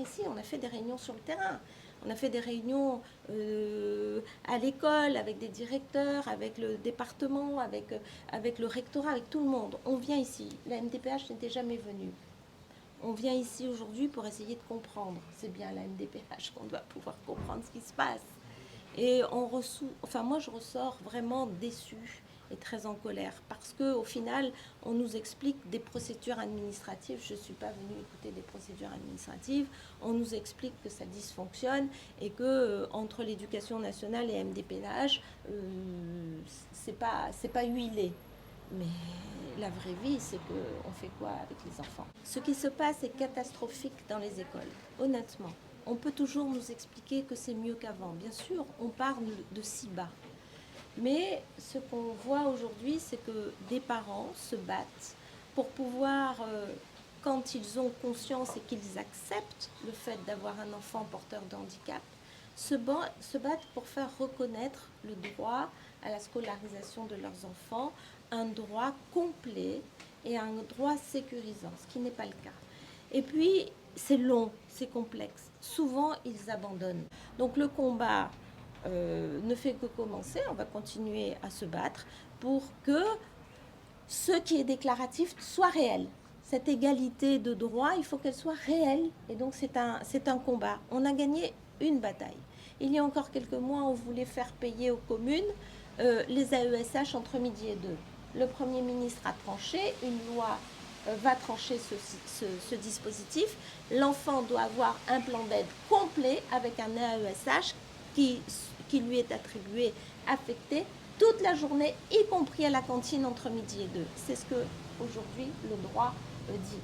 ici, on a fait des réunions sur le terrain. On a fait des réunions à l'école, avec des directeurs, avec le département, avec le rectorat, avec tout le monde. On vient ici. La MDPH n'était jamais venue. On vient ici aujourd'hui pour essayer de comprendre. C'est bien la MDPH qu'on doit pouvoir comprendre ce qui se passe. Et moi je ressors vraiment déçue et très en colère parce qu'au final, on nous explique des procédures administratives. Je ne suis pas venue écouter des procédures administratives. On nous explique que ça dysfonctionne et que entre l'éducation nationale et MDPH, c'est pas huilé. Mais la vraie vie, c'est qu'on fait quoi avec les enfants? Ce qui se passe est catastrophique dans les écoles, honnêtement. On peut toujours nous expliquer que c'est mieux qu'avant. Bien sûr, on parle de si bas. Mais ce qu'on voit aujourd'hui, c'est que des parents se battent pour pouvoir, quand ils ont conscience et qu'ils acceptent le fait d'avoir un enfant porteur de handicap, se battent pour faire reconnaître le droit à la scolarisation de leurs enfants, un droit complet et un droit sécurisant, ce qui n'est pas le cas. Et puis, c'est long, c'est complexe. Souvent, ils abandonnent. Donc le combat ne fait que commencer. On va continuer à se battre pour que ce qui est déclaratif soit réel. Cette égalité de droit, il faut qu'elle soit réelle. Et donc c'est un combat. On a gagné une bataille. Il y a encore quelques mois, on voulait faire payer aux communes les AESH entre midi et 2. Le Premier ministre a tranché, une loi va trancher ce dispositif. L'enfant doit avoir un plan d'aide complet avec un AESH qui lui est attribué, affecté toute la journée, y compris à la cantine entre midi et 2. C'est ce que aujourd'hui le droit dit.